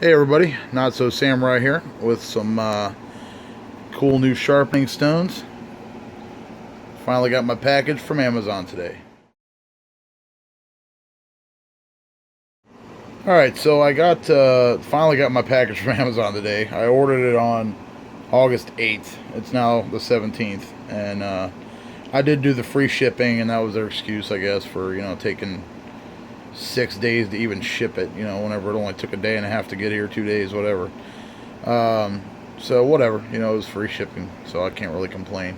Hey everybody, Not So Samurai here with some cool new sharpening stones. Finally got my package from Amazon today. Alright, so I finally got my package from Amazon today. I ordered it on August 8th. It's now the 17th. And I did do the free shipping, and that was their excuse, I guess, for, taking 6 days to even ship it, whenever it only took a day and a half to get here, 2 days, whatever. So whatever, it was free shipping, so I can't really complain.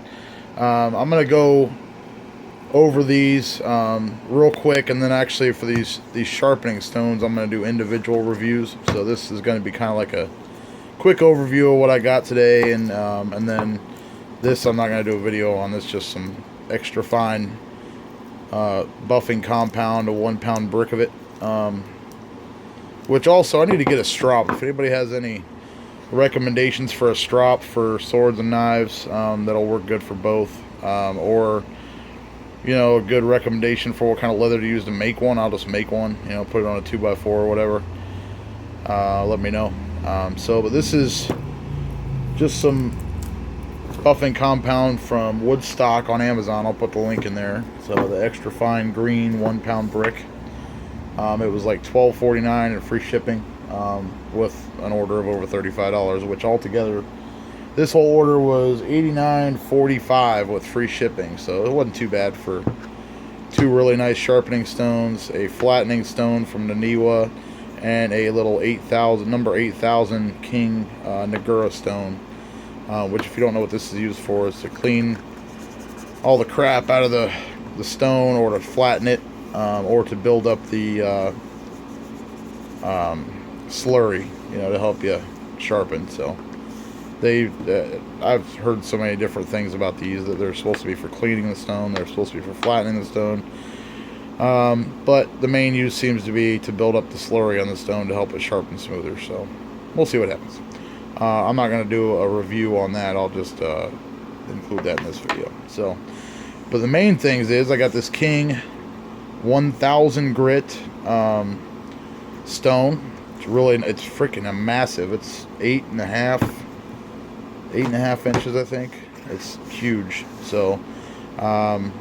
I'm gonna go over these real quick, and then actually for these sharpening stones, I'm gonna do individual reviews. So this is gonna be kind of like a quick overview of what I got today, and then this I'm not gonna do a video on. This just some extra fine buffing compound, a 1 pound brick of it. Which also I need to get a strop. If anybody has any recommendations for a strop for swords and knives that'll work good for both, or a good recommendation for what kind of leather to use to make one, I'll just make one, put it on a 2x4 or whatever. Let me know. But this is just some buffing compound from Woodstock on Amazon. I'll put the link in there. So the extra fine green 1 pound brick, it was like $12.49 and free shipping, with an order of over $35, which altogether this whole order was $89.45 with free shipping. So it wasn't too bad for two really nice sharpening stones, a flattening stone from Naniwa, and a little number 8000 King Nagura stone, which, if you don't know what this is used for, is to clean all the crap out of the stone, or to flatten it, or to build up the slurry, to help you sharpen. So I've heard so many different things about these, that they're supposed to be for cleaning the stone, they're supposed to be for flattening the stone, but the main use seems to be to build up the slurry on the stone to help it sharpen smoother. So we'll see what happens. I'm not going to do a review on that. I'll just include that in this video. So, but the main things is I got this King 1000 grit stone. It's freaking massive. It's 8.5 inches, I think. It's huge. So I'll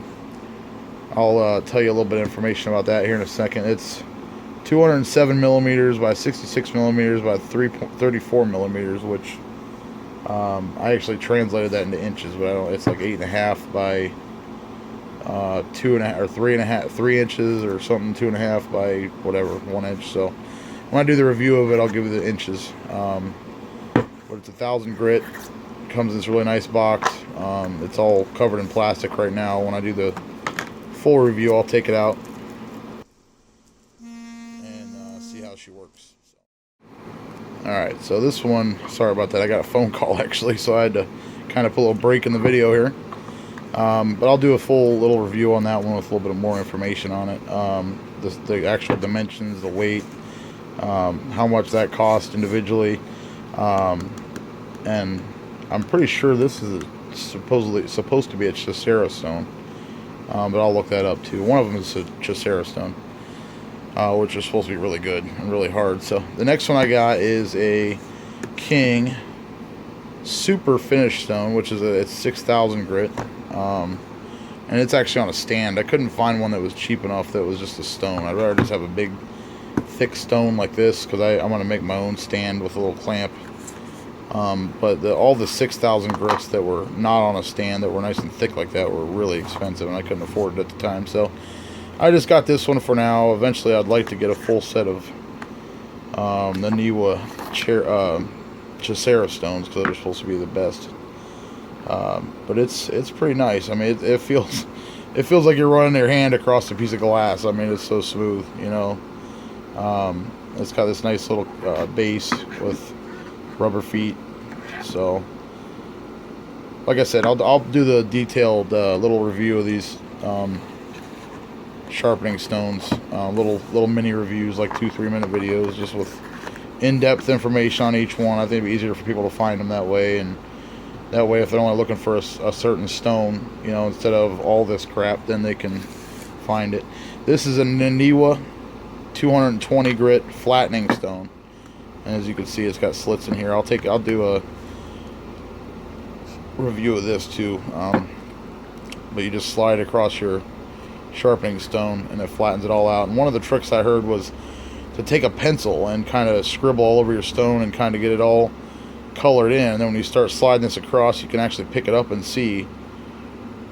tell you a little bit of information about that here in a second. It's 207 millimeters by 66 millimeters by 34 millimeters, which I actually translated that into inches, but I don't. It's like 8.5 by 2.5 or 3 inches or something, 2.5 by whatever, 1 inch. So when I do the review of it, I'll give you the inches. But it's 1000 grit. Comes in this really nice box. It's all covered in plastic right now. When I do the full review, I'll take it out and see how she works. Alright, so this one, sorry about that, I got a phone call actually, so I had to kind of put a little break in the video here. But I'll do a full little review on that one with a little bit more information on it. The actual dimensions, the weight, how much that cost individually, and I'm pretty sure this is supposed to be a Chicera stone, but I'll look that up too. One of them is a Chicera stone, which is supposed to be really good and really hard. So the next one I got is a King super finished stone, which is it's 6000 grit, and it's actually on a stand. I couldn't find one that was cheap enough that was just a stone. I'd rather just have a big thick stone like this, because I'm going to make my own stand with a little clamp. But all the 6000 grits that were not on a stand, that were nice and thick like that, were really expensive, and I couldn't afford it at the time. So I just got this one for now. Eventually I'd like to get a full set of the Naniwa Chicera stones, because they're supposed to be the best. But it's pretty nice. I mean, it feels like you're running your hand across a piece of glass. I mean, it's so smooth, It's got this nice little base with rubber feet. So like I said, I'll do the detailed little review of these sharpening stones, little mini reviews, like 2-3 minute videos, just with in-depth information on each one. I think it'd be easier for people to find them that way, and that way if they're only looking for a certain stone, instead of all this crap, then they can find it. This is a Naniwa 220 grit flattening stone. And as you can see, it's got slits in here. I'll do a review of this too. But you just slide across your sharpening stone and it flattens it all out. And one of the tricks I heard was to take a pencil and kind of scribble all over your stone and kind of get it all colored in. And then when you start sliding this across, you can actually pick it up and see,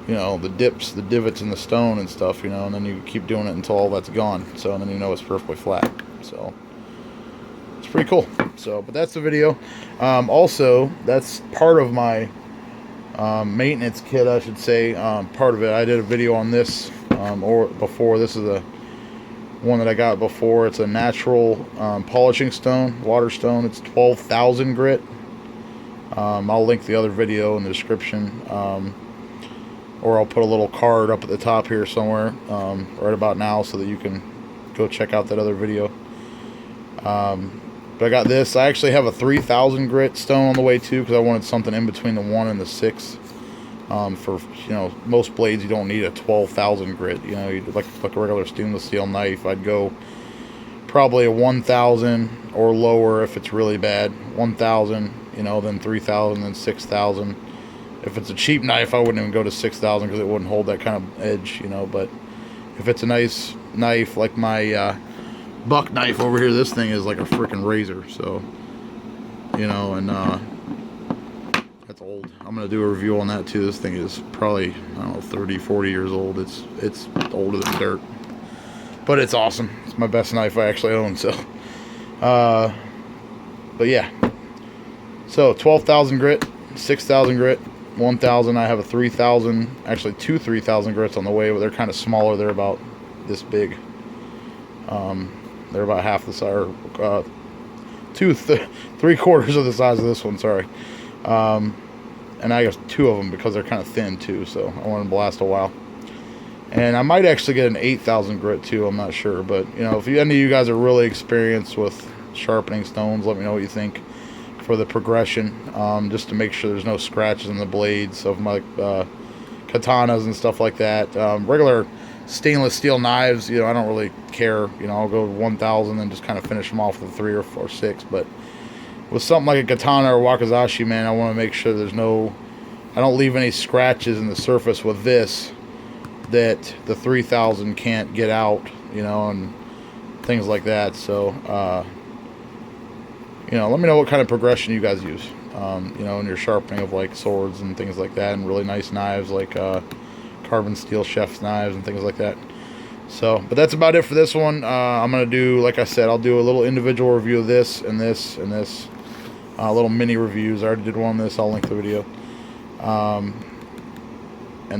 you know, the dips, the divots in the stone and stuff, you know, and then you keep doing it until all that's gone. So then you know it's perfectly flat. So it's pretty cool. So, but that's the video. Also, that's part of my maintenance kit, I should say. Part of it, I did a video on this or before. This is the one that I got before. It's a natural polishing stone, water stone. It's 12,000 grit. I'll link the other video in the description, or I'll put a little card up at the top here somewhere right about now so that you can go check out that other video. But I got this. I actually have a 3,000 grit stone on the way too, because I wanted something in between the 1 and the 6. For, you know, most blades you don't need a 12,000 grit. You know, like a regular stainless steel knife, I'd go probably a 1,000 or lower if it's really bad. 1,000, you know, then 3,000, then 6,000. If it's a cheap knife, I wouldn't even go to 6,000 because it wouldn't hold that kind of edge, you know. But if it's a nice knife like my buck knife over here, this thing is like a freaking razor. So, you know, and that's old. I'm gonna do a review on that too. This thing is probably, I don't know, 30, 40 years old. It's older than dirt, but it's awesome. It's my best knife I actually own. So, but yeah. So 12,000 grit, 6,000 grit, 1,000. I have a 3,000, actually 3,000 grits on the way, but they're kind of smaller. They're about this big. They're about half the size, or 3/4 of the size of this one. Sorry. And I got 2 of them because they're kind of thin too, so I want them to last a while. And I might actually get an 8,000 grit too. I'm not sure, but you know, if any of you guys are really experienced with sharpening stones, let me know what you think for the progression, just to make sure there's no scratches in the blades of my katanas and stuff like that. Regular stainless steel knives, you know, I don't really care. You know, I'll go 1,000 and just kind of finish them off with 3 or 6. But with something like a katana or wakizashi, man, I want to make sure I don't leave any scratches in the surface with this that the 3,000 can't get out, you know, and things like that. So, you know, let me know what kind of progression you guys use, you know, in your sharpening of like swords and things like that, and really nice knives like carbon steel chef's knives and things like that. So, but that's about it for this one. I'm gonna do, like I said, I'll do a little individual review of this and this and this, little mini reviews. I already did one on this. I'll link the video. And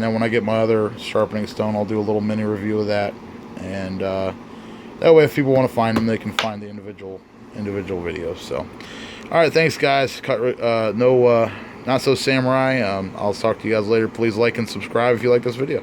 then when I get my other sharpening stone, I'll do a little mini review of that, and that way if people want to find them, they can find the individual videos. So, all right, thanks guys. Not so samurai. I'll talk to you guys later. Please like and subscribe if you like this video.